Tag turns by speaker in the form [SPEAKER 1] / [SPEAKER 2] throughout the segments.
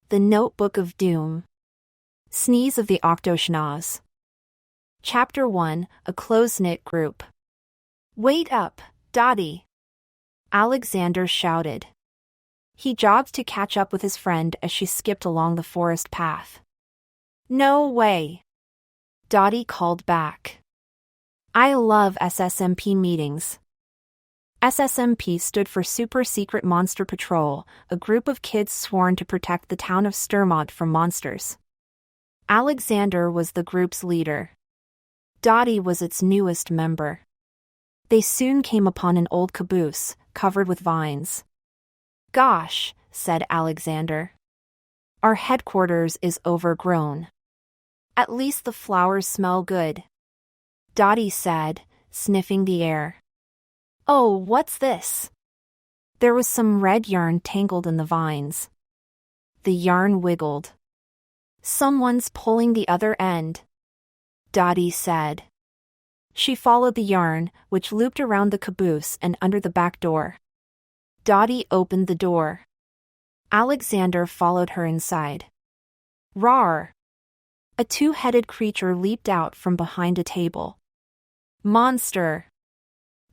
[SPEAKER 1] The Notebook of Doom. Sneeze of the ОСТО SCHNOZZA. Chapter 1, A Close-Knit Group. Wait up, Dottie! Alexander shouted. He jogged to catch up with his friend as she skipped along the forest path. No way! Dottie called back. I love SSMP meetings. SSMP stood for Super Secret Monster Patrol, a group of kids sworn to protect the town of Sturmont from monsters. Alexander was the group's leader. Dottie was its newest member. They soon came upon an old caboose, covered with vines. Gosh, said Alexander. Our headquarters is overgrown. At least the flowers smell good. Dottie said, sniffing the air. Oh, what's this? There was some red yarn tangled in the vines. The yarn wiggled. Someone's pulling the other end, Dottie said. She followed the yarn, which looped around the caboose and under the back door. Dottie opened the door. Alexander followed her inside. Rawr! A two-headed creature leaped out from behind a table. Monster!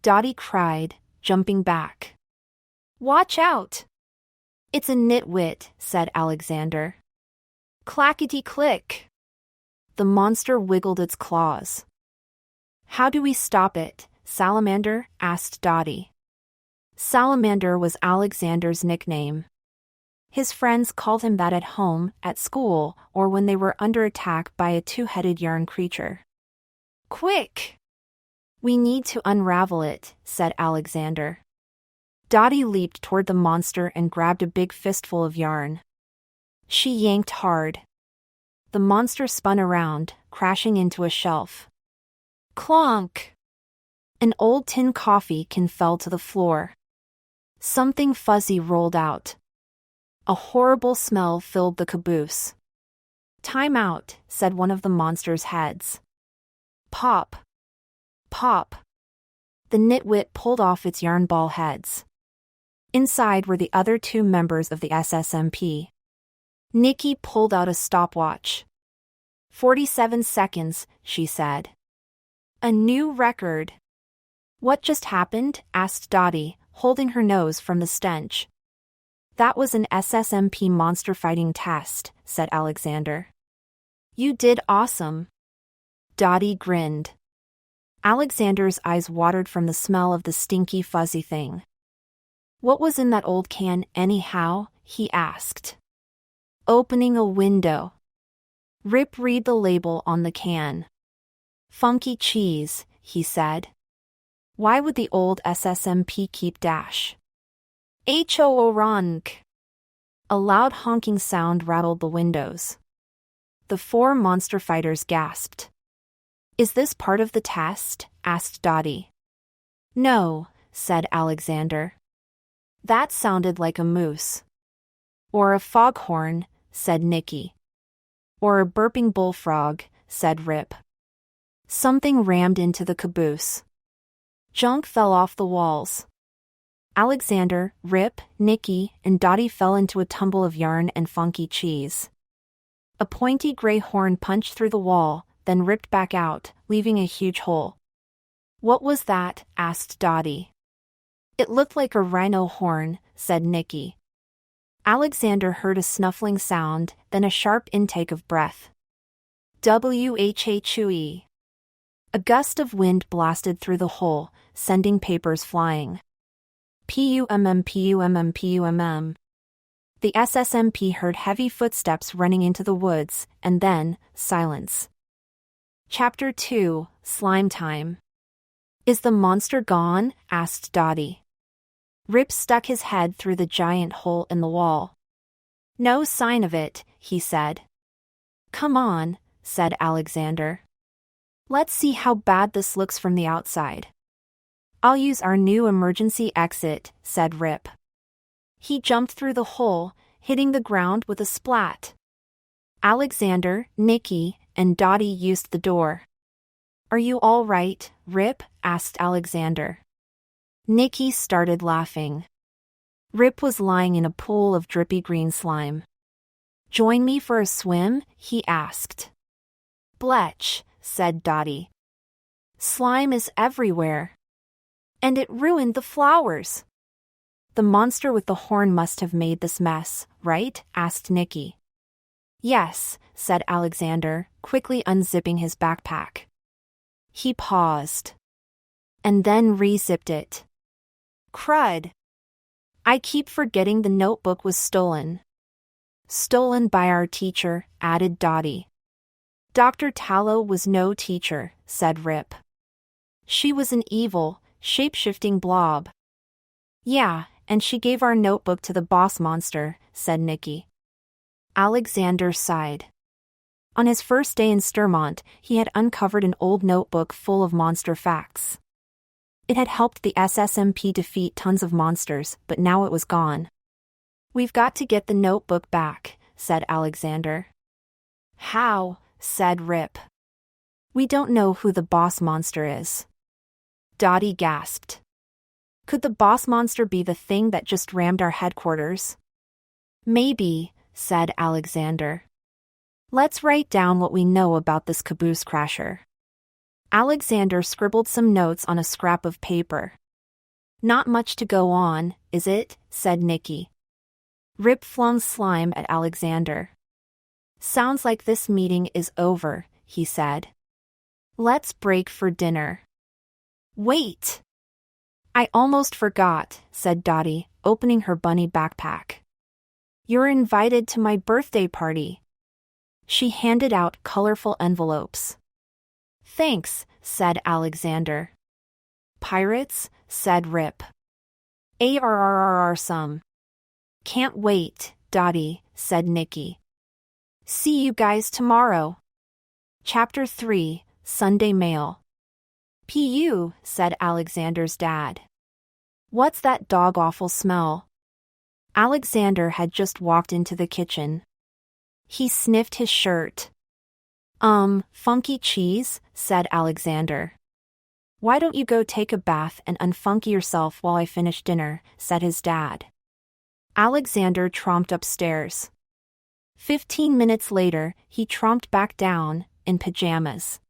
[SPEAKER 1] Dottie cried, jumping back. Watch out! It's a nitwit, said Alexander. Clackety-click! The monster wiggled its claws. How do we stop it, Salamander? Asked Dottie. Salamander was Alexander's nickname. His friends called him that at home, at school, or when they were under attack by a two-headed yarn creature. Quick! We need to unravel it, said Alexander. Dottie leaped toward the monster and grabbed a big fistful of yarn. She yanked hard. The monster spun around, crashing into a shelf. Clonk! An old tin coffee can fell to the floor. Something fuzzy rolled out. A horrible smell filled the caboose. Time out, said one of the monster's heads. Pop! Pop! The nitwit pulled off its yarn ball heads. Inside were the other two members of the SSMP. Nikki pulled out a stopwatch. 47 seconds, she said. A new record. What just happened? Asked Dottie, holding her nose from the stench. That was an SSMP monster fighting test, said Alexander. You did awesome. Dottie grinned. Alexander's eyes watered from the smell of the stinky fuzzy thing. What was in that old can, anyhow? He asked. Opening a window. Rip read the label on the can. Funky cheese, he said. Why would the old SSMP keep dash? Ho-o-ronk. A loud honking sound rattled the windows. The four monster fighters gasped. Is this part of the test? Asked Dottie. No, said Alexander. That sounded like a moose. Or a foghorn, said Nikki. Or a burping bullfrog, said Rip. Something rammed into the caboose. Junk fell off the walls. Alexander, Rip, Nikki, and Dottie fell into a tumble of yarn and funky cheese. A pointy gray horn punched through the wall, then ripped back out, leaving a huge hole. What was that? Asked Dottie. It looked like a rhino horn, said Nikki. Alexander heard a snuffling sound, then a sharp intake of breath. Whoo-ee. A gust of wind blasted through the hole, sending papers flying. Pumm. The SSMP heard heavy footsteps running into the woods, and then, silence. Chapter 2, Slime Time. Is the monster gone? Asked Dottie. Rip stuck his head through the giant hole in the wall. No sign of it, he said. Come on, said Alexander. Let's see how bad this looks from the outside. I'll use our new emergency exit, said Rip. He jumped through the hole, hitting the ground with a splat. Alexander, Nikki, and Dottie used the door. Are you all right, Rip? Asked Alexander. Nikki started laughing. Rip was lying in a pool of drippy green slime. Join me for a swim? He asked. Bletch, said Dottie. Slime is everywhere. And it ruined the flowers. The monster with the horn must have made this mess, right? Asked Nicky. Yes, said Alexander, quickly unzipping his backpack. He paused. And then re-zipped it. Crud. I keep forgetting the notebook was stolen. Stolen by our teacher, added Dottie. Dr. Tallow was no teacher, said Rip. She was an evil, shape-shifting blob. Yeah, and she gave our notebook to the boss monster, said Nicky. Alexander sighed. On his first day in Sturmont, he had uncovered an old notebook full of monster facts. It had helped the SSMP defeat tons of monsters, but now it was gone. We've got to get the notebook back, said Alexander. How? Said Rip. We don't know who the boss monster is. Dottie gasped. Could the boss monster be the thing that just rammed our headquarters? Maybe, said Alexander. Let's write down what we know about this caboose crasher. Alexander scribbled some notes on a scrap of paper. Not much to go on, is it? Said Nicky. Rip flung slime at Alexander. Sounds like this meeting is over, he said. Let's break for dinner. Wait! I almost forgot, said Dottie, opening her bunny backpack. You're invited to my birthday party. She handed out colorful envelopes. Thanks, said Alexander. Pirates? Said Rip. Some. Can't wait, Dottie, said Nicky. See you guys tomorrow. Chapter 3, Sunday Mail. P.U., said Alexander's dad. What's that dog-awful smell? Alexander had just walked into the kitchen. He sniffed his shirt. Funky cheese, said Alexander. Why don't you go take a bath and unfunky yourself while I finish dinner, said his dad. Alexander tromped upstairs. 15 minutes later, he tromped back down, in pajamas.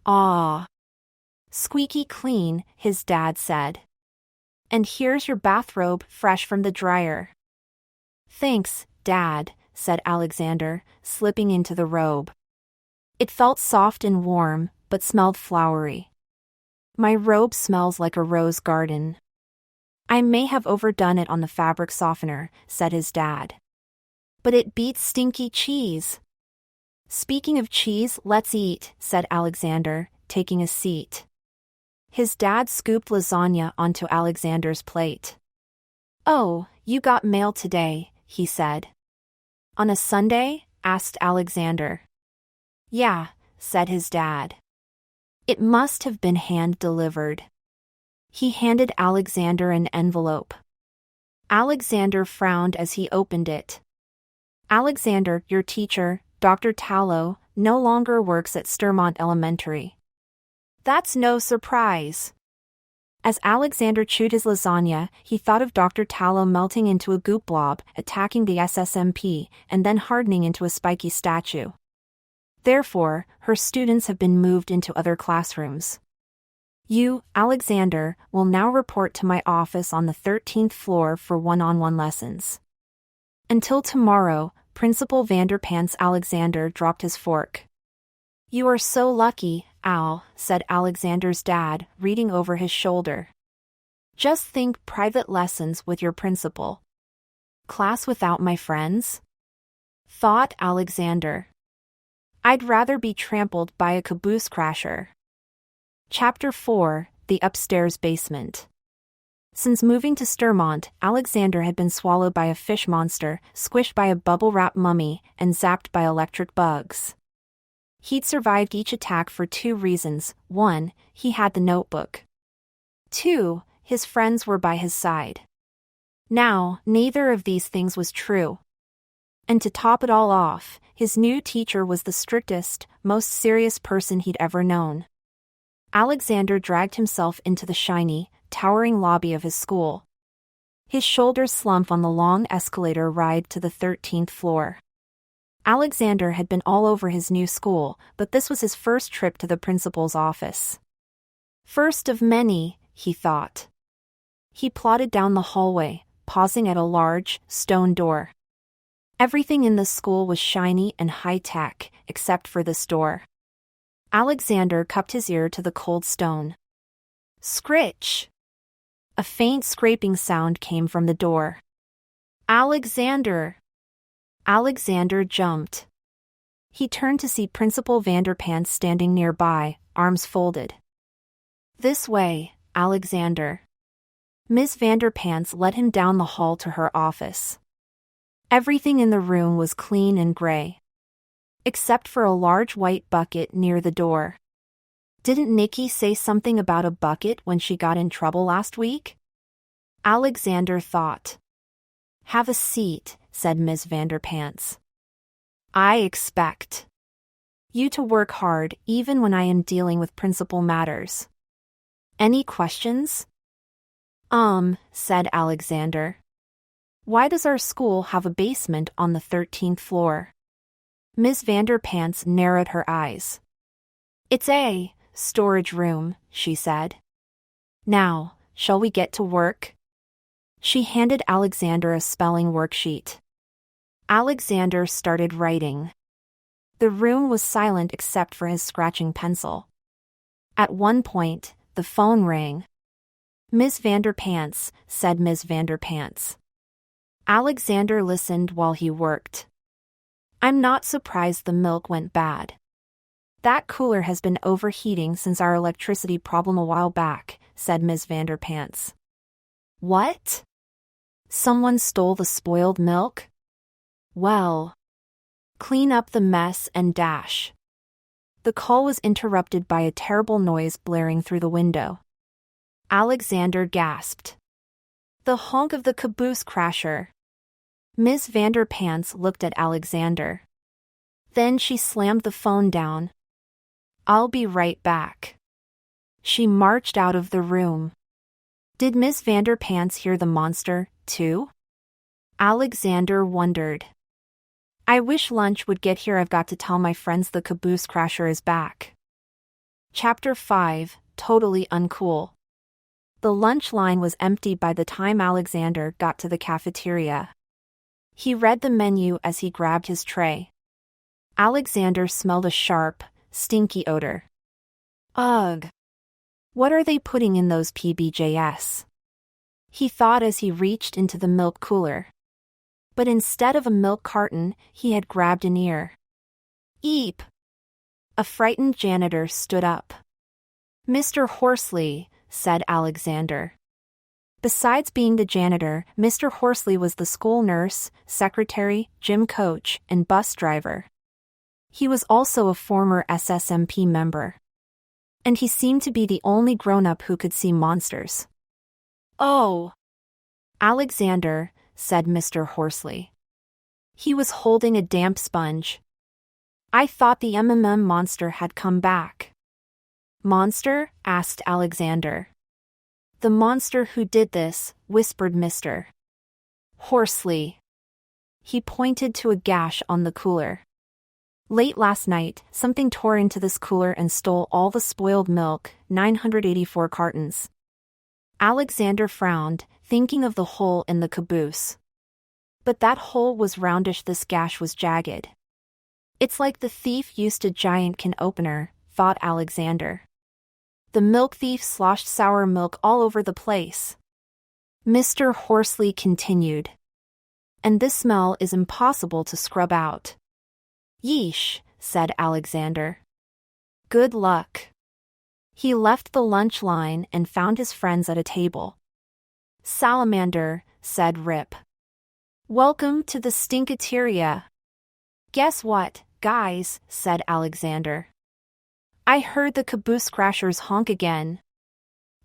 [SPEAKER 1] Ah. Squeaky clean, his dad said. And here's your bathrobe, fresh from the dryer. Thanks, Dad, said Alexander, slipping into the robe. It felt soft and warm, but smelled flowery. My robe smells like a rose garden. I may have overdone it on the fabric softener, said his dad. But it beats stinky cheese. Speaking of cheese, let's eat, said Alexander, taking a seat. His dad scooped lasagna onto Alexander's plate. Oh, you got mail today, he said. On a Sunday? Asked Alexander. Yeah, said his dad. It must have been hand-delivered. He handed Alexander an envelope. Alexander frowned as he opened it. Alexander, your teacher, Dr. Tallow, no longer works at Sturmont Elementary. That's no surprise. As Alexander chewed his lasagna, he thought of Dr. Tallow melting into a goop blob, attacking the SSMP, and then hardening into a spiky statue. Therefore, her students have been moved into other classrooms. You, Alexander, will now report to my office on the 13th floor for one-on-one lessons. Until tomorrow, Principal Vanderpants. Alexander dropped his fork. You are so lucky, Al, said Alexander's dad, reading over his shoulder. Just think, private lessons with your principal. Class without my friends? Thought Alexander. I'd rather be trampled by a caboose crasher. Chapter 4, The Upstairs Basement. Since moving to Sturmont, Alexander had been swallowed by a fish monster, squished by a bubble-wrap mummy, and zapped by electric bugs. He'd survived each attack for 2 reasons. 1, he had the notebook. 2, his friends were by his side. Now, neither of these things was true. And to top it all off, his new teacher was the strictest, most serious person he'd ever known. Alexander dragged himself into the shiny, towering lobby of his school. His shoulders slumped on the long escalator ride to the 13th floor. Alexander had been all over his new school, but this was his first trip to the principal's office. First of many, he thought. He plodded down the hallway, pausing at a large, stone door. Everything in the school was shiny and high-tech, except for this door. Alexander cupped his ear to the cold stone. Scritch! A faint scraping sound came from the door. Alexander! Alexander jumped. He turned to see Principal Vanderpants standing nearby, arms folded. This way, Alexander. Miss Vanderpants led him down the hall to her office. Everything in the room was clean and gray, except for a large white bucket near the door. Didn't Nikki say something about a bucket when she got in trouble last week? Alexander thought. Have a seat, said Miss Vanderpants. I expect you to work hard even when I am dealing with principal matters. Any questions? Said Alexander. Why does our school have a basement on the 13th floor? Miss Vanderpants narrowed her eyes. It's a storage room, she said. Now, shall we get to work? She handed Alexander a spelling worksheet. Alexander started writing. The room was silent except for his scratching pencil. At one point, the phone rang. Miss Vanderpants, said Miss Vanderpants. Alexander listened while he worked. I'm not surprised the milk went bad. That cooler has been overheating since our electricity problem a while back, said Miss Vanderpants. What? Someone stole the spoiled milk? Well, clean up the mess and dash. The call was interrupted by a terrible noise blaring through the window. Alexander gasped. The honk of the caboose crasher. Miss Vanderpants looked at Alexander. Then she slammed the phone down. I'll be right back. She marched out of the room. Did Miss Vanderpants hear the monster, too? Alexander wondered. I wish lunch would get here. I've got to tell my friends the caboose crasher is back. Chapter 5, Totally Uncool. The lunch line was empty by the time Alexander got to the cafeteria. He read the menu as he grabbed his tray. Alexander smelled a sharp, stinky odor. Ugh! What are they putting in those PBJs? He thought as he reached into the milk cooler. But instead of a milk carton, he had grabbed an ear. Eep! A frightened janitor stood up. Mr. Horsley, said Alexander. Besides being the janitor, Mr. Horsley was the school nurse, secretary, gym coach, and bus driver. He was also a former SSMP member. And he seemed to be the only grown-up who could see monsters. Oh! Alexander, said Mr. Horsley. He was holding a damp sponge. I thought the monster had come back. Monster? Asked Alexander. The monster who did this, whispered Mr. Horsley. He pointed to a gash on the cooler. Late last night, something tore into this cooler and stole all the spoiled milk, 984 cartons. Alexander frowned, thinking of the hole in the caboose. But that hole was roundish, this gash was jagged. It's like the thief used a giant can opener, thought Alexander. The milk thief sloshed sour milk all over the place. Mr. Horsley continued. And this smell is impossible to scrub out. Yeesh, said Alexander. Good luck. He left the lunch line and found his friends at a table. Salamander, said Rip. Welcome to the stinkateria. Guess what, guys, said Alexander. I heard the caboose crashers honk again.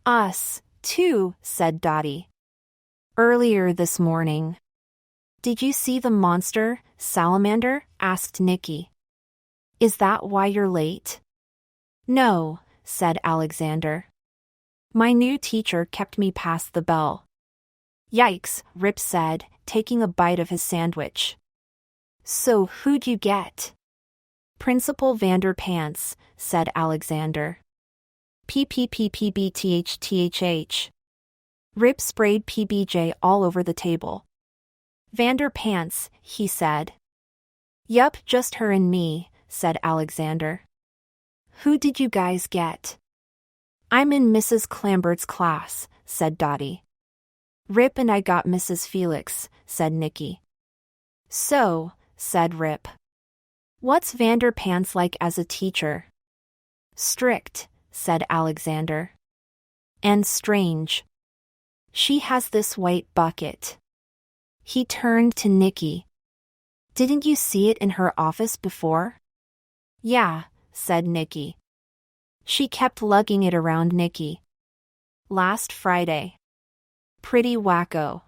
[SPEAKER 1] Us, too, said Dottie. Earlier this morning. Did you see the monster, Salamander? Asked Nikki. Is that why you're late? No, said Alexander. My new teacher kept me past the bell. Yikes, Rip said, taking a bite of his sandwich. So who'd you get? Principal Vanderpants, said Alexander. PPPPBTHTHH. Rip sprayed PBJ all over the table. Vanderpants, he said. Yup, just her and me, said Alexander. Who did you guys get? I'm in Mrs. Clambert's class, said Dottie. Rip and I got Mrs. Felix, said Nikki. So, said Rip. What's Vanderpants like as a teacher? Strict, said Alexander. And strange. She has this white bucket. He turned to Nikki. Didn't you see it in her office before? Yeah, said Nikki. She kept lugging it around Nikki. Last Friday. Pretty wacko.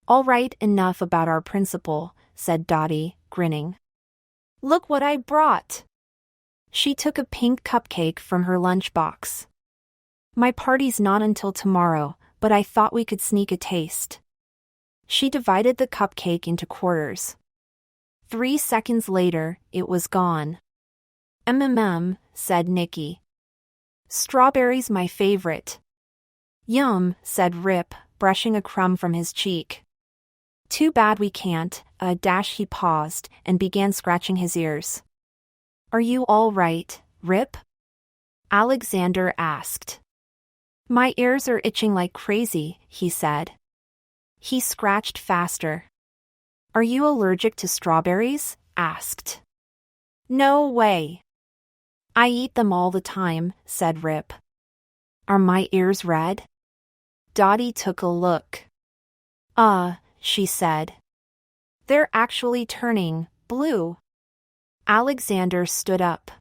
[SPEAKER 1] All right, enough about our principal, said Dottie, grinning. Look what I brought. She took a pink cupcake from her lunchbox. My party's not until tomorrow, but I thought we could sneak a taste. She divided the cupcake into quarters. 3 seconds later, it was gone. Said Nikki. Strawberry's my favorite. Yum, said Rip, brushing a crumb from his cheek. Too bad we can't, he paused and began scratching his ears. Are you all right, Rip? Alexander asked. My ears are itching like crazy, he said. He scratched faster. Are you allergic to strawberries? Asked. No way. I eat them all the time, said Rip. Are my ears red? Dottie took a look. She said. They're actually turning blue. Alexander stood up.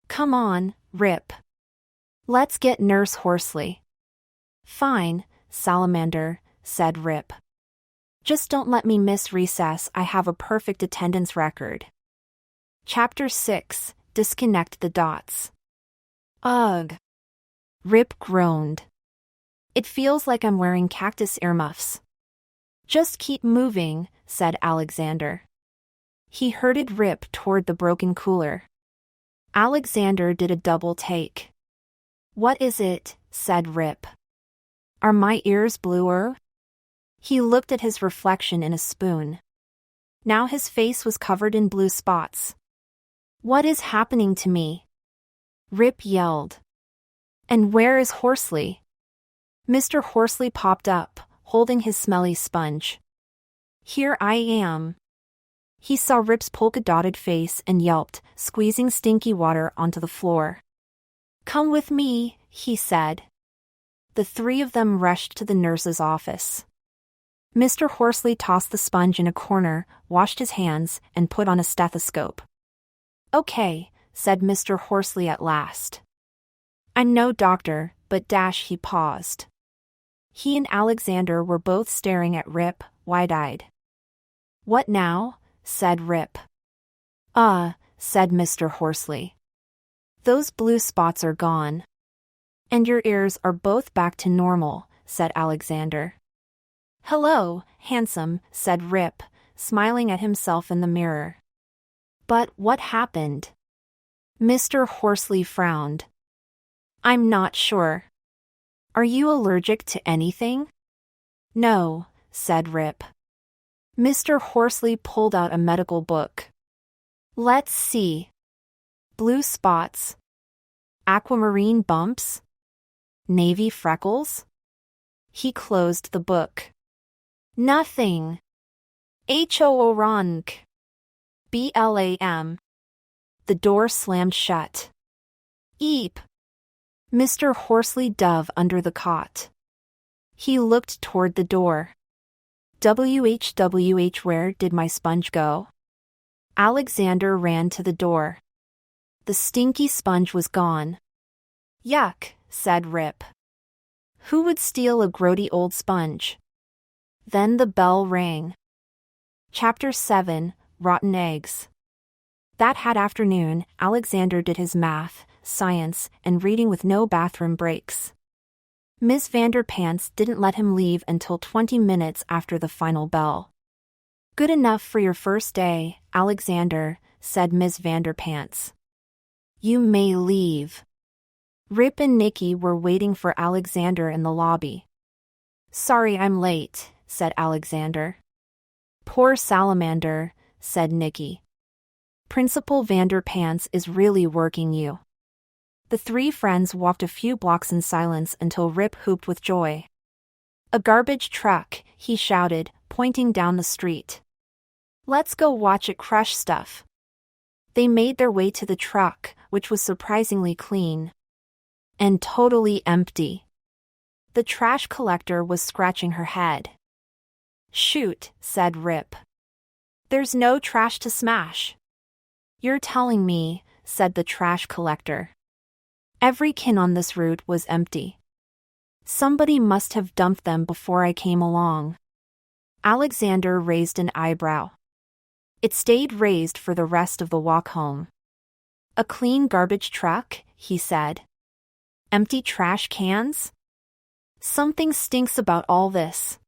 [SPEAKER 1] Come on, Rip. Let's get Nurse Horsley. Fine, Salamander, said Rip. Just don't let me miss recess. I have a perfect attendance record. Chapter 6, Disconnect the Dots. Ugh. Rip groaned. It feels like I'm wearing cactus earmuffs. Just keep moving, said Alexander. He herded Rip toward the broken cooler. Alexander did a double take. What is it? Said Rip. Are my ears bluer? He looked at his reflection in a spoon. Now his face was covered in blue spots. What is happening to me? Rip yelled. And where is Horsley? Mr. Horsley popped up, holding his smelly sponge. Here I am. He saw Rip's polka-dotted face and yelped, squeezing stinky water onto the floor. Come with me, he said. The 3 of them rushed to the nurse's office. Mr. Horsley tossed the sponge in a corner, washed his hands, and put on a stethoscope. Okay, said Mr. Horsley at last. I'm no doctor, but he paused. He and Alexander were both staring at Rip, wide-eyed. What now? Said Rip. Said Mr. Horsley. Those blue spots are gone. And your ears are both back to normal, said Alexander. Hello, handsome, said Rip, smiling at himself in the mirror. But what happened? Mr. Horsley frowned. I'm not sure. Are you allergic to anything? No, said Rip. Mr. Horsley pulled out a medical book. Let's see. Blue spots. Aquamarine bumps. Navy freckles. He closed the book. Nothing. H-O-O-R-O-N-K. B-L-A-M. The door slammed shut. Eep. Mr. Horsley dove under the cot. He looked toward the door. WH, where did my sponge go? Alexander ran to the door. The stinky sponge was gone. Yuck, said Rip. Who would steal a grody old sponge? Then the bell rang. Chapter 7, Rotten Eggs. That afternoon, Alexander did his math, science, and reading with no bathroom breaks. Ms. Vanderpants didn't let him leave until 20 minutes after the final bell. Good enough for your first day, Alexander, said Miss Vanderpants. You may leave. Rip and Nicky were waiting for Alexander in the lobby. Sorry I'm late, said Alexander. Poor salamander, said Nicky. Principal Vanderpants is really working you. The three friends walked a few blocks in silence until Rip whooped with joy. A garbage truck, he shouted, pointing down the street. Let's go watch it crush stuff. They made their way to the truck, which was surprisingly clean. And totally empty. The trash collector was scratching her head. Shoot, said Rip. There's no trash to smash. You're telling me, said the trash collector. Every can on this route was empty. Somebody must have dumped them before I came along. Alexander raised an eyebrow. It stayed raised for the rest of the walk home. A clean garbage truck, he said. Empty trash cans? Something stinks about all this.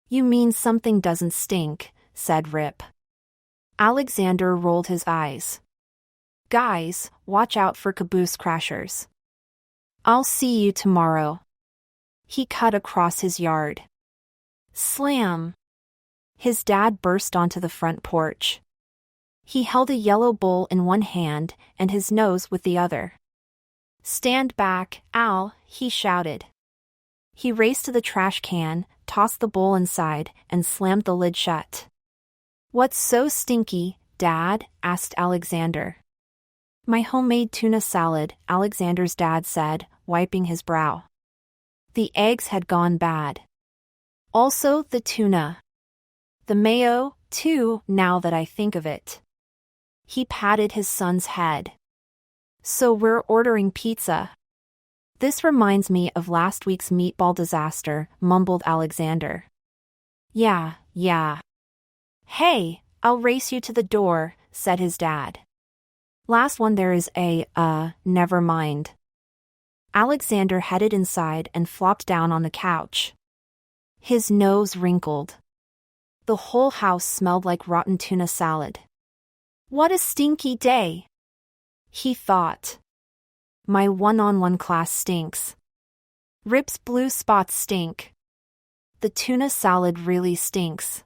[SPEAKER 1] You mean something doesn't stink, said Rip. Alexander rolled his eyes. Guys, watch out for caboose crashers. I'll see you tomorrow. He cut across his yard. Slam! His dad burst onto the front porch. He held a yellow bowl in one hand and his nose with the other. Stand back, Al, he shouted. He raced to the trash can, tossed the bowl inside, and slammed the lid shut. What's so stinky, Dad? Asked Alexander. My homemade tuna salad, Alexander's dad said, wiping his brow. The eggs had gone bad. Also the tuna. The mayo, too, now that I think of it. He patted his son's head. So we're ordering pizza. This reminds me of last week's meatball disaster, mumbled Alexander. Yeah. Hey, I'll race you to the door, said his dad. Last one there is never mind. Alexander headed inside and flopped down on the couch. His nose wrinkled. The whole house smelled like rotten tuna salad. What a stinky day, he thought. My one-on-one class stinks. Rip's blue spots stink. The tuna salad really stinks.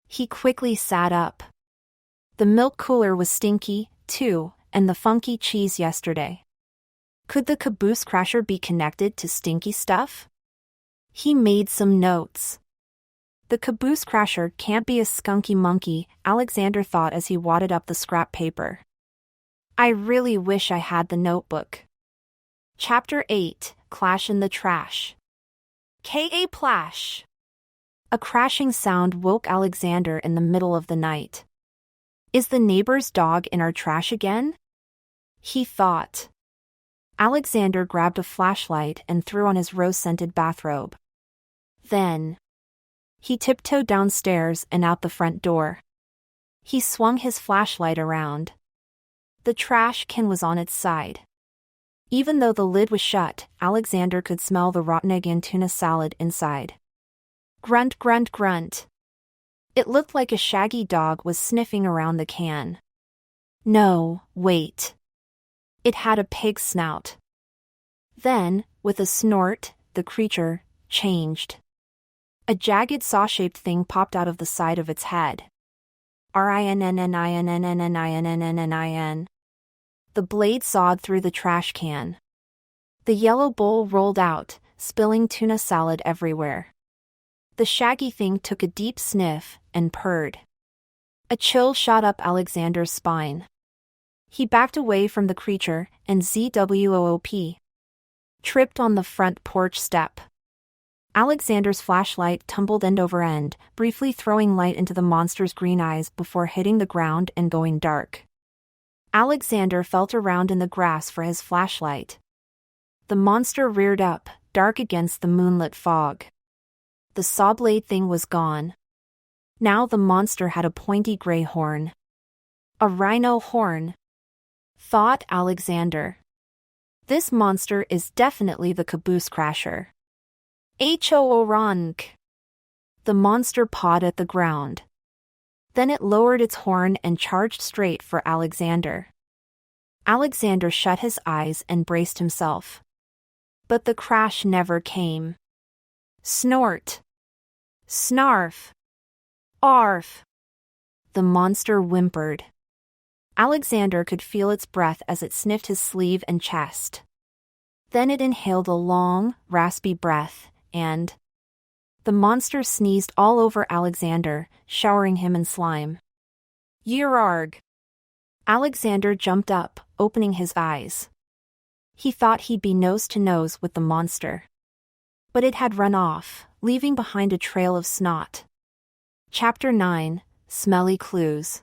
[SPEAKER 1] He quickly sat up. The milk cooler was stinky, too, and the funky cheese yesterday. Could the caboose crasher be connected to stinky stuff? He made some notes. The caboose crasher can't be a skunky monkey, Alexander thought as he wadded up the scrap paper. I really wish I had the notebook. Chapter 8, Clash in the Trash. K.A. Plash. A crashing sound woke Alexander in the middle of the night. Is the neighbor's dog in our trash again? He thought. Alexander grabbed a flashlight and threw on his rose-scented bathrobe. Then, he tiptoed downstairs and out the front door. He swung his flashlight around. The trash can was on its side. Even though the lid was shut, Alexander could smell the rotten egg and tuna salad inside. Grunt, grunt, grunt. It looked like a shaggy dog was sniffing around the can. No, wait. It had a pig's snout. Then, with a snort, the creature changed. A jagged saw-shaped thing popped out of the side of its head. RINNINNINNINNINNINNINNIN. The blade sawed through the trash can. The yellow bowl rolled out, spilling tuna salad everywhere. The shaggy thing took a deep sniff and purred. A chill shot up Alexander's spine. He backed away from the creature and ZWOOP. Tripped on the front porch step. Alexander's flashlight tumbled end over end, briefly throwing light into the monster's green eyes before hitting the ground and going dark. Alexander felt around in the grass for his flashlight. The monster reared up, dark against the moonlit fog. The saw-blade thing was gone. Now the monster had a pointy gray horn. A rhino horn, thought Alexander. This monster is definitely the caboose crasher. H-O-O-Ronk. The monster pawed at the ground. Then it lowered its horn and charged straight for Alexander. Alexander shut his eyes and braced himself. But the crash never came. Snort. Snarf. Arf. The monster whimpered. Alexander could feel its breath as it sniffed his sleeve and chest. Then it inhaled a long, raspy breath, and the monster sneezed all over Alexander, showering him in slime. Yerarg! Alexander jumped up, opening his eyes. He thought he'd be nose to nose with the monster. But it had run off, leaving behind a trail of snot. Chapter 9, Smelly Clues.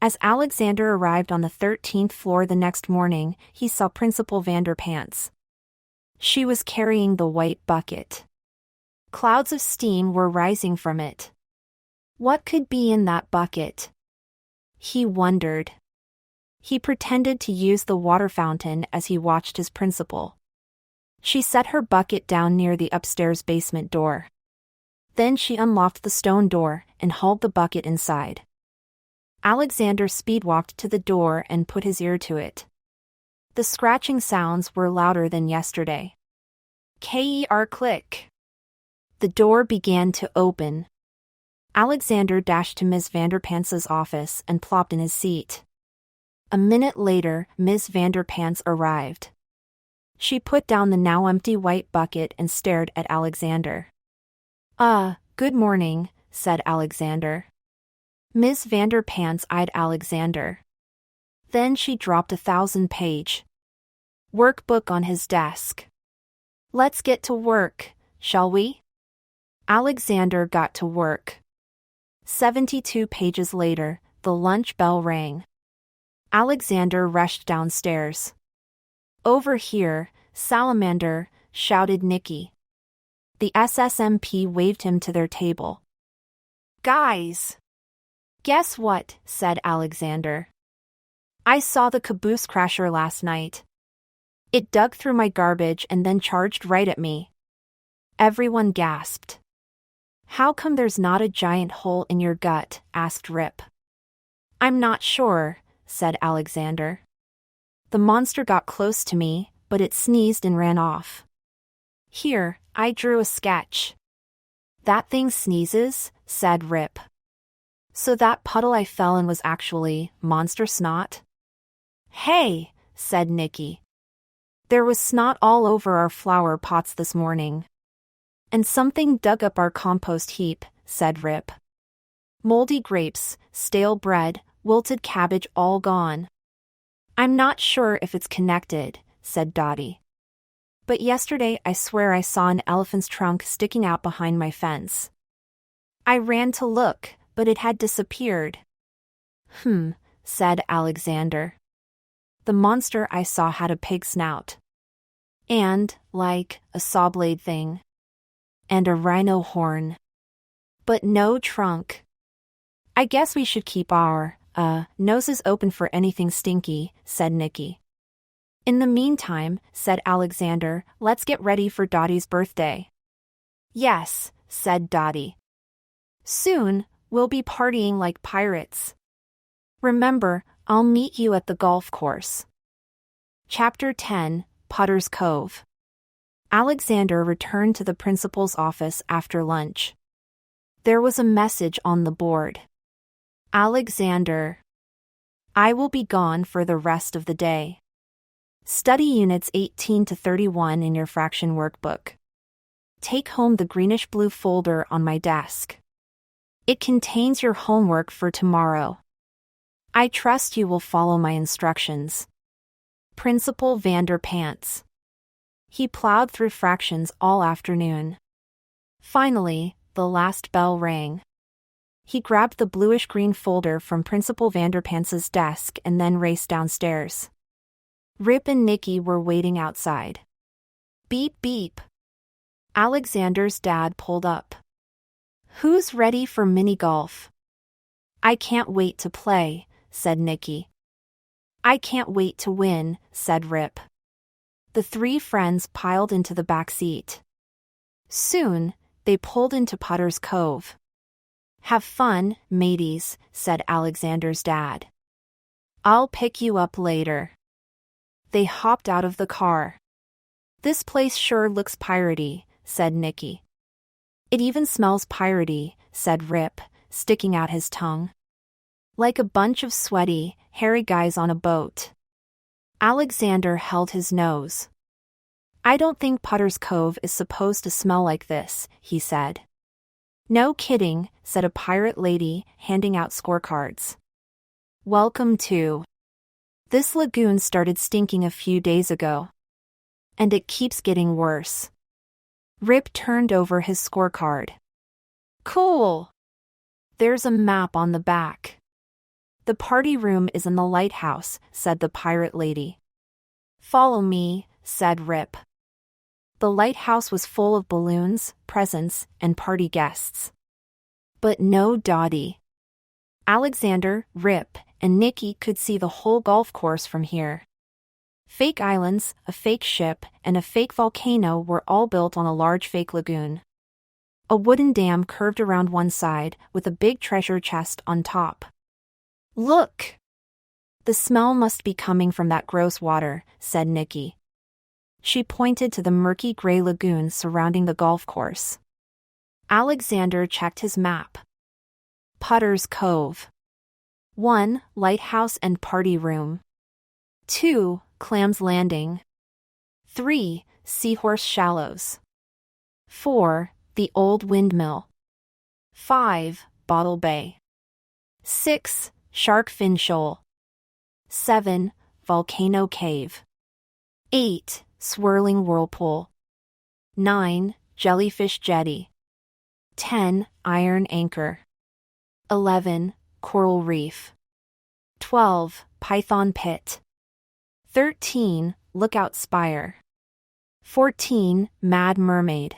[SPEAKER 1] As Alexander arrived on the 13th floor the next morning, he saw Principal Vanderpants. She was carrying the white bucket. Clouds of steam were rising from it. What could be in that bucket? He wondered. He pretended to use the water fountain as he watched his principal. She set her bucket down near the upstairs basement door. Then she unlocked the stone door and hauled the bucket inside. Alexander speedwalked to the door and put his ear to it. The scratching sounds were louder than yesterday. Click. The door began to open. Alexander dashed to Ms. Vanderpants's office and plopped in his seat. A minute later, Ms. Vanderpants arrived. She put down the now empty white bucket and stared at Alexander. Good morning, said Alexander. Ms. Vanderpants eyed Alexander. Then she dropped a 1,000-page workbook on his desk. Let's get to work, shall we? Alexander got to work. 72 pages later, the lunch bell rang. Alexander rushed downstairs. Over here, Salamander, shouted Nicky. The SSMP waved him to their table. Guys! Guess what? Said Alexander. I saw the caboose crasher last night. It dug through my garbage and then charged right at me. Everyone gasped. How come there's not a giant hole in your gut? Asked Rip. I'm not sure, said Alexander. The monster got close to me, but it sneezed and ran off. Here, I drew a sketch. That thing sneezes, said Rip. So that puddle I fell in was actually monster snot? Hey, said Nicky. There was snot all over our flower pots this morning. And something dug up our compost heap, said Rip. Moldy grapes, stale bread, wilted cabbage all gone. I'm not sure if it's connected, said Dottie. But yesterday I swear I saw an elephant's trunk sticking out behind my fence. I ran to look, but it had disappeared. Said Alexander. The monster I saw had a pig snout. And, like, a saw blade thing. And a rhino horn. But no trunk. I guess we should keep our, noses open for anything stinky, said Nicky. In the meantime, said Alexander, let's get ready for Dottie's birthday. Yes, said Dottie. Soon, we'll be partying like pirates. Remember, I'll meet you at the golf course. Chapter 10, Potter's Cove. Alexander returned to the principal's office after lunch. There was a message on the board. Alexander, I will be gone for the rest of the day. Study units 18 to 31 in your fraction workbook. Take home the greenish-blue folder on my desk. It contains your homework for tomorrow. I trust you will follow my instructions. Principal Vanderpants. He plowed through fractions all afternoon. Finally, the last bell rang. He grabbed the bluish-green folder from Principal Vanderpants's desk and then raced downstairs. Rip and Nicky were waiting outside. Beep beep. Alexander's dad pulled up. Who's ready for mini-golf? I can't wait to play, said Nicky. I can't wait to win, said Rip. The three friends piled into the back seat. Soon, they pulled into Potter's Cove. Have fun, mateys, said Alexander's dad. I'll pick you up later. They hopped out of the car. This place sure looks piratey, said Nicky. It even smells piratey, said Rip, sticking out his tongue. Like a bunch of sweaty, hairy guys on a boat. Alexander held his nose. I don't think Potter's Cove is supposed to smell like this, he said. No kidding, said a pirate lady, handing out scorecards. Welcome to. This lagoon started stinking a few days ago. And it keeps getting worse. Rip turned over his scorecard. Cool. There's a map on the back. The party room is in the lighthouse, said the pirate lady. Follow me, said Rip. The lighthouse was full of balloons, presents, and party guests. But no Dottie. Alexander, Rip, and Nicky could see the whole golf course from here. Fake islands, a fake ship, and a fake volcano were all built on a large fake lagoon. A wooden dam curved around one side, with a big treasure chest on top. Look! The smell must be coming from that gross water, said Nicky. She pointed to the murky gray lagoon surrounding the golf course. Alexander checked his map. Potter's Cove. 1. Lighthouse and party room. 2. Clams Landing. 3. Seahorse Shallows. 4. The Old Windmill. 5. Bottle Bay. 6. Shark Fin Shoal. 7. Volcano Cave. 8. Swirling Whirlpool. 9. Jellyfish Jetty. 10. Iron Anchor. 11. Coral Reef. 12. Python Pit. 13. Lookout Spire. 14. Mad Mermaid.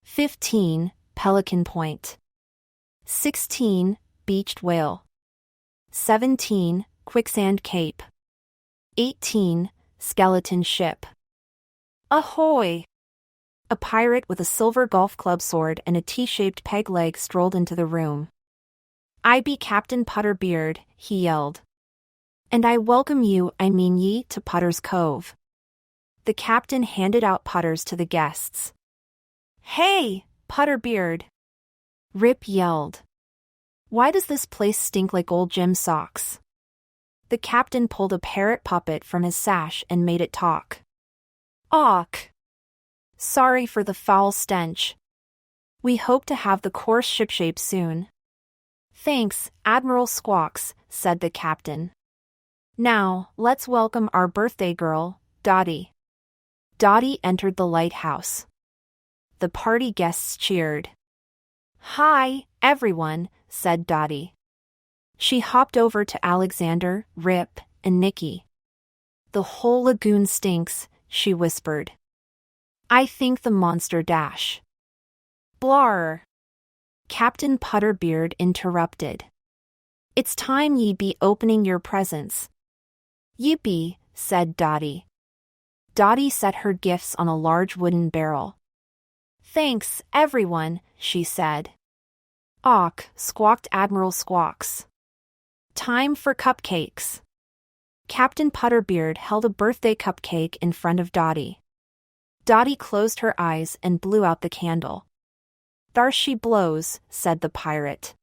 [SPEAKER 1] 15. Pelican Point. 16. Beached Whale. 17. Quicksand Cape. 18. Skeleton Ship. Ahoy! A pirate with a silver golf club sword and a T-shaped peg leg strolled into the room. I be Captain Potterbeard, he yelled. And I welcome you, I mean ye, to Potter's Cove. The captain handed out putters to the guests. Hey, Potterbeard! Rip yelled. Why does this place stink like old Jim's socks? The captain pulled a parrot puppet from his sash and made it talk. Awk! Sorry for the foul stench. We hope to have the course shipshape soon. Thanks, Admiral Squawks, said the captain. Now, let's welcome our birthday girl, Dottie. Dottie entered the lighthouse. The party guests cheered. Hi, everyone, said Dottie. She hopped over to Alexander, Rip, and Nicky. The whole lagoon stinks, she whispered. I think the monster dash. Blar! Captain Potterbeard interrupted. It's time ye be opening your presents. Yippee, said Dottie. Dottie set her gifts on a large wooden barrel. Thanks, everyone, she said. Awk, squawked Admiral Squawks. Time for cupcakes. Captain Potterbeard held a birthday cupcake in front of Dottie. Dottie closed her eyes and blew out the candle. Thar she blows, said the pirate.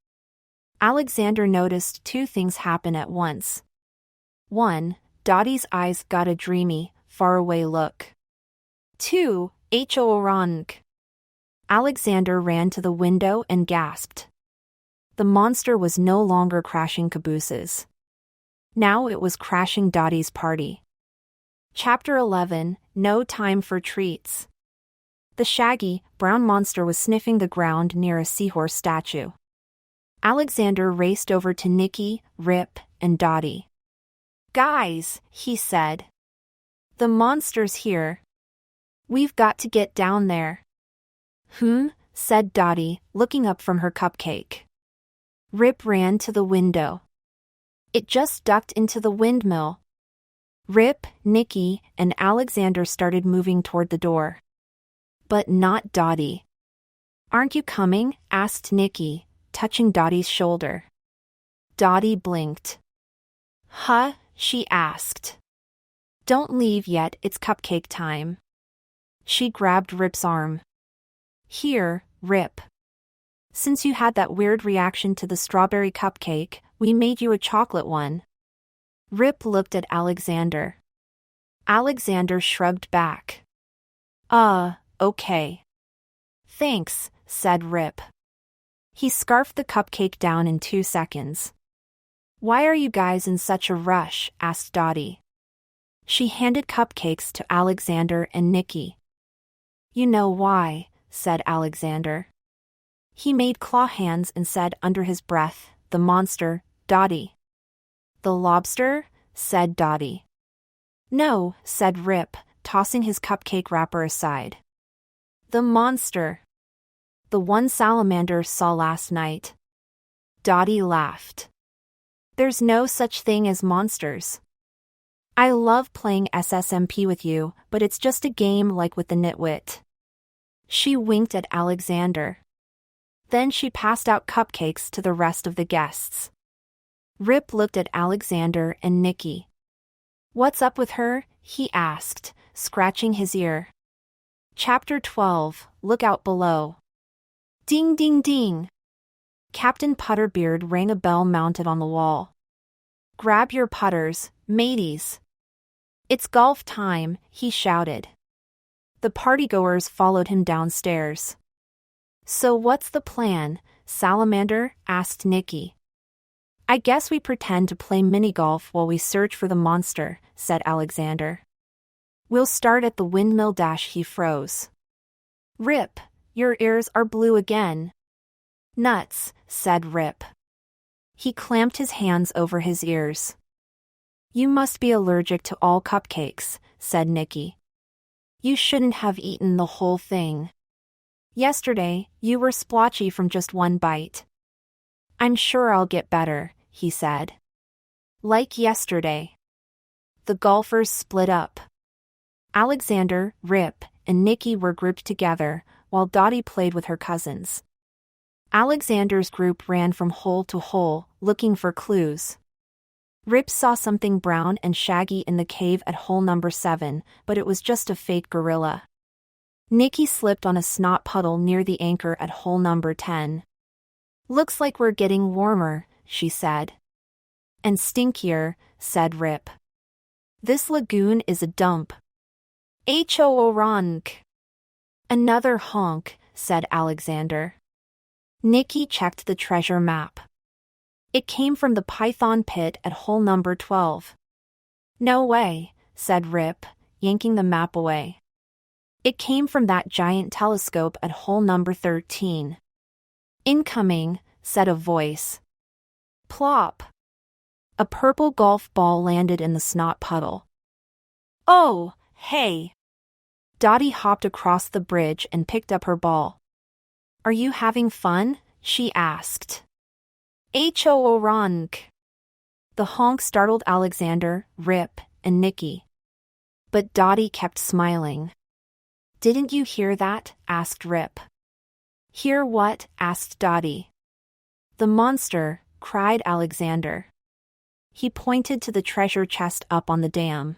[SPEAKER 1] Alexander noticed two things happen at once. 1. Dottie's eyes got a dreamy, faraway look. 2. H-O-Orang. Alexander ran to the window and gasped. The monster was no longer crashing cabooses. Now it was crashing Dottie's party. Chapter 11, No Time for Treats. The shaggy, brown monster was sniffing the ground near a seahorse statue. Alexander raced over to Nicky, Rip, and Dottie. Guys, he said. The monster's here. We've got to get down there. Said Dottie, looking up from her cupcake. Rip ran to the window. It just ducked into the windmill. Rip, Nicky, and Alexander started moving toward the door. But not Dottie. Aren't you coming? Asked Nicky, touching Dottie's shoulder. Dottie blinked. Huh? She asked. Don't leave yet, it's cupcake time. She grabbed Rip's arm. Here, Rip. Since you had that weird reaction to the strawberry cupcake, we made you a chocolate one. Rip looked at Alexander. Alexander shrugged back. Okay. Thanks, said Rip. He scarfed the cupcake down in 2 seconds. Why are you guys in such a rush? Asked Dottie. She handed cupcakes to Alexander and Nikki. You know why, said Alexander. He made claw hands and said under his breath, the monster, Dottie. The lobster? Said Dottie. No, said Rip, tossing his cupcake wrapper aside. The monster. The one salamander saw last night. Dottie laughed. There's no such thing as monsters. I love playing SSMP with you, but it's just a game like with the nitwit. She winked at Alexander. Then she passed out cupcakes to the rest of the guests. Rip looked at Alexander and Nikki. What's up with her? He asked, scratching his ear. Chapter 12, Look Out Below. Ding ding ding. Captain Putterbeard rang a bell mounted on the wall. Grab your putters, mateys. It's golf time, he shouted. The partygoers followed him downstairs. So what's the plan, Salamander? Asked Nikki. I guess we pretend to play mini-golf while we search for the monster, said Alexander. We'll start at the windmill dash. He froze. Rip, your ears are blue again. Nuts, said Rip. He clamped his hands over his ears. You must be allergic to all cupcakes, said Nikki. You shouldn't have eaten the whole thing. Yesterday, you were splotchy from just one bite. I'm sure I'll get better, he said. Like yesterday. The golfers split up. Alexander, Rip, and Nikki were grouped together, while Dottie played with her cousins. Alexander's group ran from hole to hole, looking for clues. Rip saw something brown and shaggy in the cave at hole number 7, but it was just a fake gorilla. Nikki slipped on a snot puddle near the anchor at hole number 10. Looks like we're getting warmer, she said. And stinkier, said Rip. This lagoon is a dump. Ho-o-ronk. Another honk, said Alexander. Nikki checked the treasure map. It came from the python pit at hole number 12. No way, said Rip, yanking the map away. It came from that giant telescope at hole number 13. Incoming, said a voice. Plop. A purple golf ball landed in the snot puddle. Oh, hey. Dottie hopped across the bridge and picked up her ball. Are you having fun? She asked. Ho-o-ronk. The honk startled Alexander, Rip, and Nikki. But Dottie kept smiling. Didn't you hear that? Asked Rip. Hear what? Asked Dottie. The monster, cried Alexander. He pointed to the treasure chest up on the dam.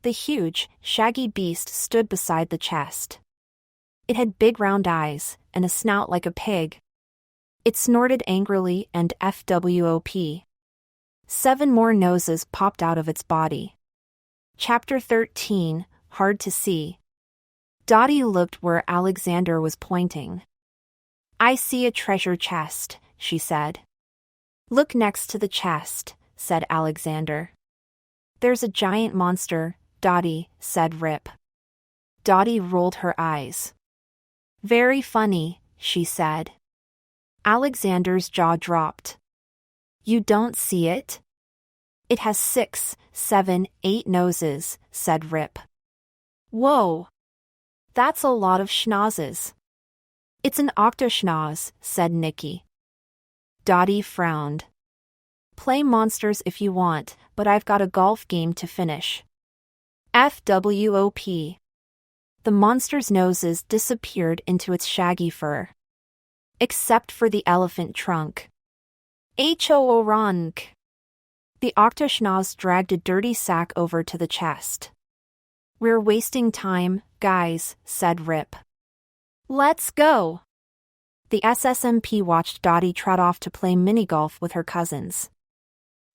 [SPEAKER 1] The huge, shaggy beast stood beside the chest. It had big round eyes, and a snout like a pig. It snorted angrily and FWOP. 7 more noses popped out of its body. Chapter 13, Hard to See. Dottie looked where Alexander was pointing. I see a treasure chest, she said. Look next to the chest, said Alexander. There's a giant monster, Dottie, said Rip. Dottie rolled her eyes. Very funny, she said. Alexander's jaw dropped. You don't see it? It has 6, 7, 8 noses, said Rip. Whoa! That's a lot of schnozzes. It's an octoschnozz, said Nikki. Dottie frowned. Play monsters if you want, but I've got a golf game to finish. FWOP. The monster's noses disappeared into its shaggy fur. except for the elephant trunk. Ho-rank. The Octoschnoz dragged a dirty sack over to the chest. We're wasting time, guys, said Rip. Let's go. The SSMP watched Dottie trot off to play mini-golf with her cousins.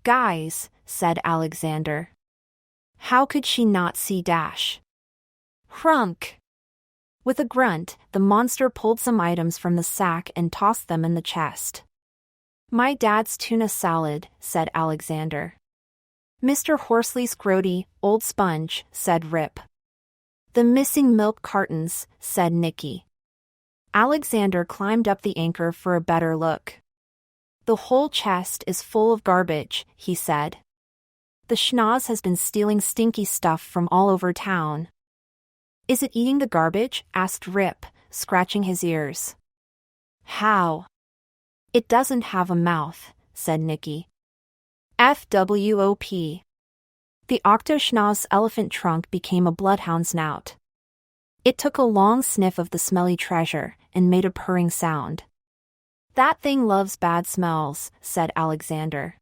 [SPEAKER 1] Guys, said Alexander. How could she not see Dash? Hrunk. With a grunt, the monster pulled some items from the sack and tossed them in the chest. My dad's tuna salad, said Alexander. Mr. Horsley's grody, old sponge, said Rip. The missing milk cartons, said Nicky. Alexander climbed up the anchor for a better look. The whole chest is full of garbage, he said. The schnoz has been stealing stinky stuff from all over town. Is it eating the garbage? Asked Rip, scratching his ears. How? It doesn't have a mouth, said Nicky. FWOP. The Octoschnoz elephant trunk became a bloodhound snout. It took a long sniff of the smelly treasure and made a purring sound. That thing loves bad smells, said Alexander.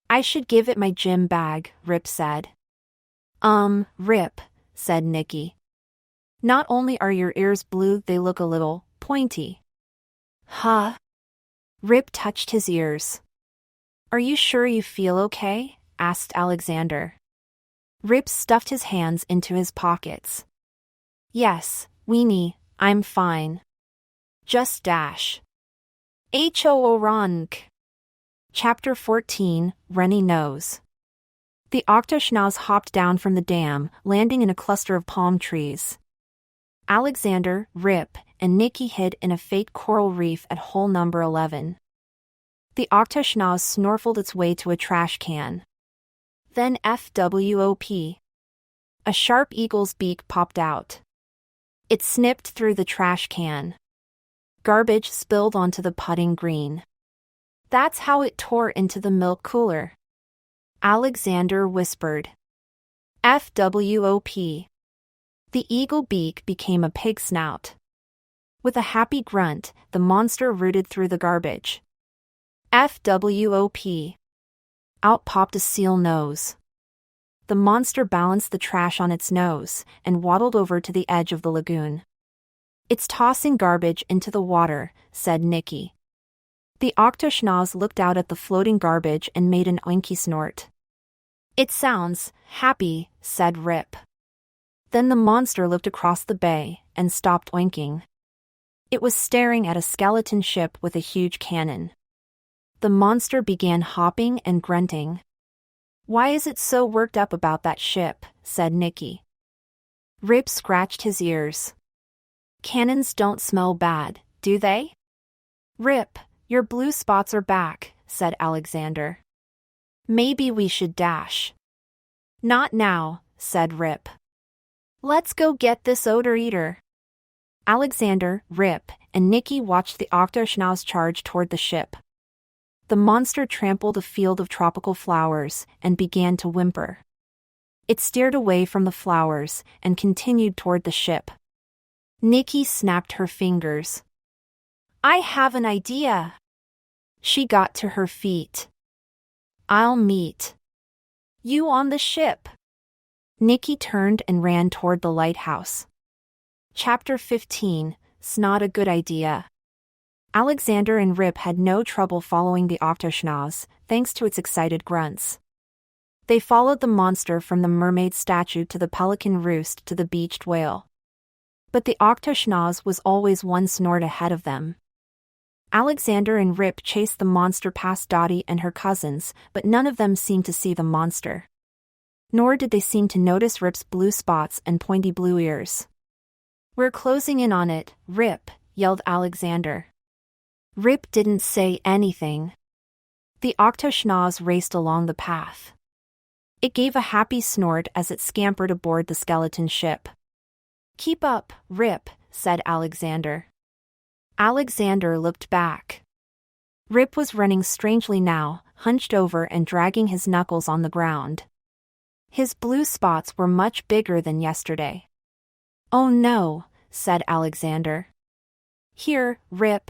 [SPEAKER 1] I should give it my gym bag, Rip said. Rip, said Nicky. Not only are your ears blue, they look a little pointy. Huh? Rip touched his ears. Are you sure you feel okay? Asked Alexander. Rip stuffed his hands into his pockets. Yes, Weenie, I'm fine. Just Dash. Ho-rank. Chapter 14, Runny Nose. The Octoschnoz hopped down from the dam, landing in a cluster of palm trees. Alexander, Rip, and Nicky hid in a fake coral reef at hole number 11. The Octoschnoz snorkeled its way to a trash can. Then FWOP. A sharp eagle's beak popped out. It snipped through the trash can. Garbage spilled onto the putting green. That's how it tore into the milk cooler. Alexander whispered. FWOP. The eagle beak became a pig snout. With a happy grunt, the monster rooted through the garbage. FWOP. Out popped a seal nose. The monster balanced the trash on its nose and waddled over to the edge of the lagoon. It's tossing garbage into the water, said Nicky. The Octoschnoz looked out at the floating garbage and made an oinky snort. It sounds happy, said Rip. Then the monster looked across the bay and stopped oinking. It was staring at a skeleton ship with a huge cannon. The monster began hopping and grunting. Why is it so worked up about that ship? Said Nicky. Rip scratched his ears. Cannons don't smell bad, do they? Rip, your blue spots are back, said Alexander. Maybe we should dash. Not now, said Rip. Let's go get this odor eater. Alexander, Rip, and Nicky watched the Octoschnoz charge toward the ship. The monster trampled a field of tropical flowers and began to whimper. It steered away from the flowers and continued toward the ship. Nicky snapped her fingers. I have an idea. She got to her feet. I'll meet you on the ship. Nicky turned and ran toward the lighthouse. Chapter 15, Snot a Good Idea. Alexander and Rip had no trouble following the Octoschnoz, thanks to its excited grunts. They followed the monster from the mermaid statue to the pelican roost to the beached whale. But the Octoschnoz was always one snort ahead of them. Alexander and Rip chased the monster past Dottie and her cousins, but none of them seemed to see the monster. Nor did they seem to notice Rip's blue spots and pointy blue ears. We're closing in on it, Rip, yelled Alexander. Rip didn't say anything. The Octoschnoz raced along the path. It gave a happy snort as it scampered aboard the skeleton ship. Keep up, Rip, said Alexander. Alexander looked back. Rip was running strangely now, hunched over and dragging his knuckles on the ground. His blue spots were much bigger than yesterday. Oh no, said Alexander. Here, Rip,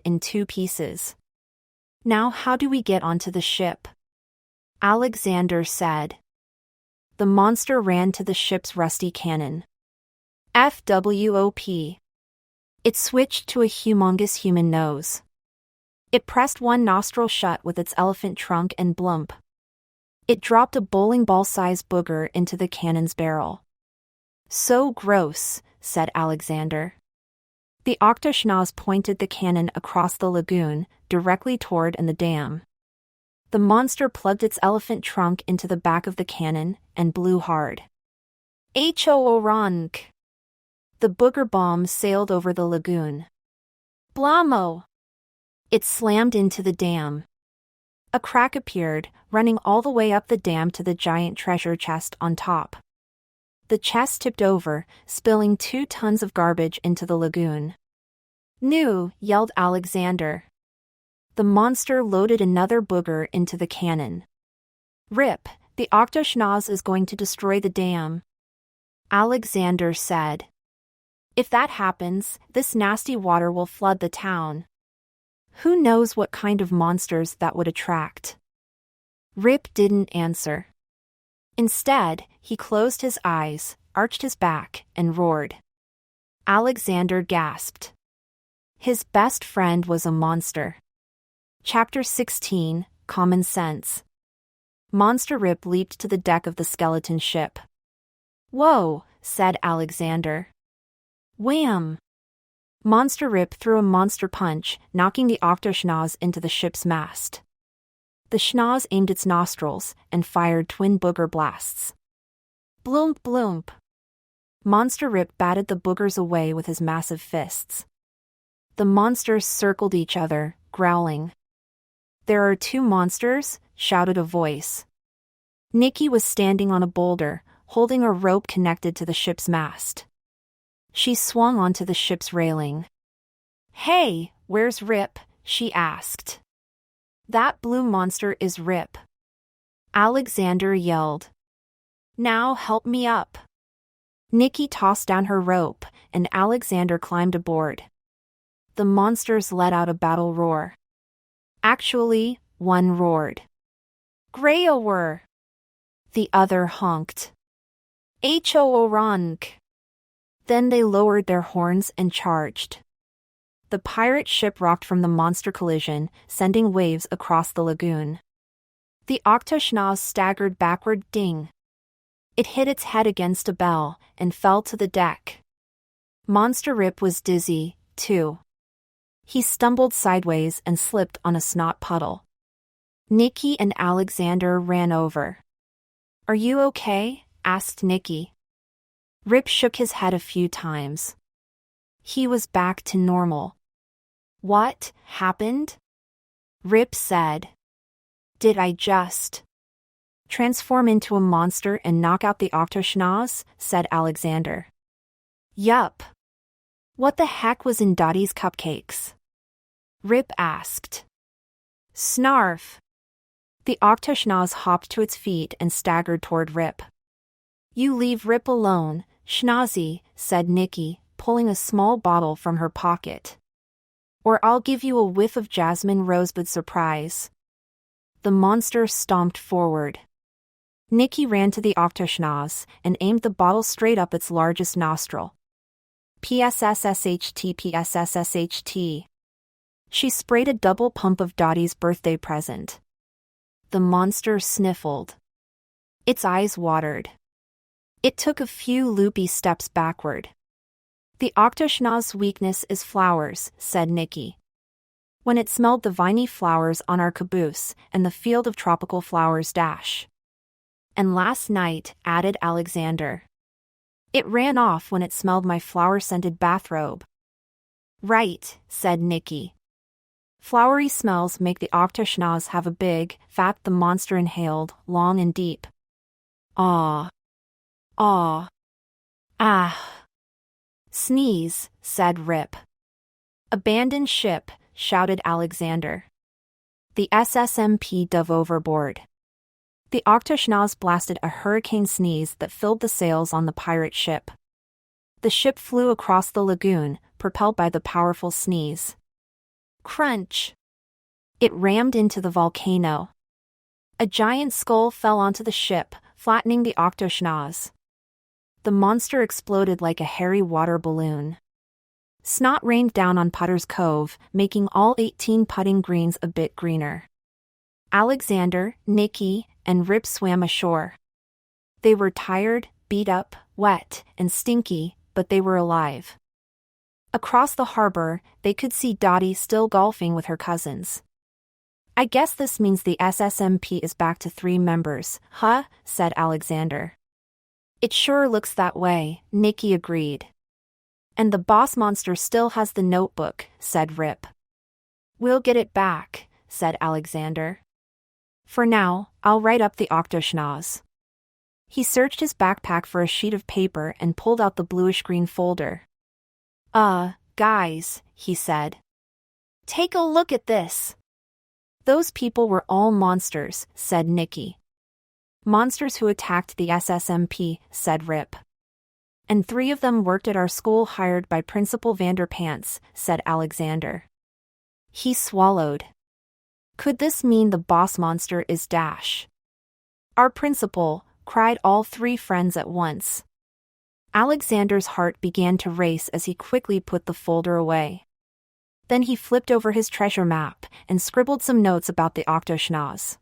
[SPEAKER 1] in 2 pieces. Now how do we get onto the ship? Alexander said. The monster ran to the ship's rusty cannon. FWOP. It switched to a humongous human nose. It pressed one nostril shut with its elephant trunk and blump. It dropped a bowling ball-sized booger into the cannon's barrel. So gross, said Alexander. The octoschnoz pointed the cannon across the lagoon, directly toward the dam. The monster plugged its elephant trunk into the back of the cannon and blew hard. Ho-orank! The booger bomb sailed over the lagoon. Blammo! It slammed into the dam. A crack appeared, running all the way up the dam to the giant treasure chest on top. The chest tipped over, spilling 2 tons of garbage into the lagoon. "No!" yelled Alexander. The monster loaded another booger into the cannon. "Rip, the octoschnoz is going to destroy the dam," Alexander said. "If that happens, this nasty water will flood the town. Who knows what kind of monsters that would attract?" Rip didn't answer. Instead, he closed his eyes, arched his back, and roared. Alexander gasped. His best friend was a monster. Chapter 16, Common Sense. Monster Rip leaped to the deck of the skeleton ship. "Whoa," said Alexander. Wham! Monster Rip threw a monster punch, knocking the octoschnoz into the ship's mast. The schnoz aimed its nostrils and fired twin booger blasts. Bloomp bloomp! Monster Rip batted the boogers away with his massive fists. The monsters circled each other, growling. "There are 2 monsters," shouted a voice. Nikki was standing on a boulder, holding a rope connected to the ship's mast. She swung onto the ship's railing. "Hey, where's Rip?" she asked. "That blue monster is Rip," Alexander yelled. "Now help me up." Nikki tossed down her rope, and Alexander climbed aboard. The monsters let out a battle roar. Actually, one roared. "Greyower!" The other honked. "Ho-orank!" Then they lowered their horns and charged. The pirate ship rocked from the monster collision, sending waves across the lagoon. The octoschnoz staggered backward. Ding! It hit its head against a bell and fell to the deck. Monster Rip was dizzy, too. He stumbled sideways and slipped on a snot puddle. Nikki and Alexander ran over. "Are you okay?" asked Nikki. Rip shook his head a few times. He was back to normal. "What happened?" Rip said. "Did I just transform into a monster and knock out the octoschnoz?" said Alexander. "Yup." "What the heck was in Dottie's cupcakes?" Rip asked. Snarf! The octoschnoz hopped to its feet and staggered toward Rip. "You leave Rip alone, Schnozzy," said Nikki, pulling a small bottle from her pocket. "Or I'll give you a whiff of jasmine rosebud surprise." The monster stomped forward. Nikki ran to the octoschnoz and aimed the bottle straight up its largest nostril. PSSSHT PSSSHT. She sprayed a double pump of Dottie's birthday present. The monster sniffled. Its eyes watered. It took a few loopy steps backward. "The octoschnoz's weakness is flowers," said Nikki. "When it smelled the viney flowers on our caboose and the field of tropical flowers dash." "And last night," added Alexander. "It ran off when it smelled my flower-scented bathrobe." "Right," said Nikki. "Flowery smells make the octoschnoz have a big, fat," the monster inhaled, long and deep. Aw. Aw. Ah. Sneeze, said Rip. Abandon ship, shouted Alexander. The SSMP dove overboard. The Octoschnoz blasted a hurricane sneeze that filled the sails on the pirate ship. The ship flew across the lagoon, propelled by the powerful sneeze. Crunch! It rammed into the volcano. A giant skull fell onto the ship, flattening the Octoschnoz. The monster exploded like a hairy water balloon. Snot rained down on Potter's Cove, making all 18 putting greens a bit greener. Alexander, Nicky, and Rip swam ashore. They were tired, beat up, wet, and stinky, but they were alive. Across the harbor, they could see Dottie still golfing with her cousins. I guess this means the SSMP is back to 3 members, huh? Said Alexander. It sure looks that way, Nicky agreed. And the boss monster still has the notebook, said Rip. We'll get it back, said Alexander. For now, I'll write up the Octoschnoz. He searched his backpack for a sheet of paper and pulled out the bluish-green folder. Guys, he said. Take a look at this. Those people were all monsters, said Nicky. Monsters who attacked the SSMP, said Rip. And 3 of them worked at our school hired by Principal Vanderpants, said Alexander. He swallowed. Could this mean the boss monster is Dash? Our principal, cried all 3 friends at once. Alexander's heart began to race as he quickly put the folder away. Then he flipped over his treasure map and scribbled some notes about the Octoschnoz.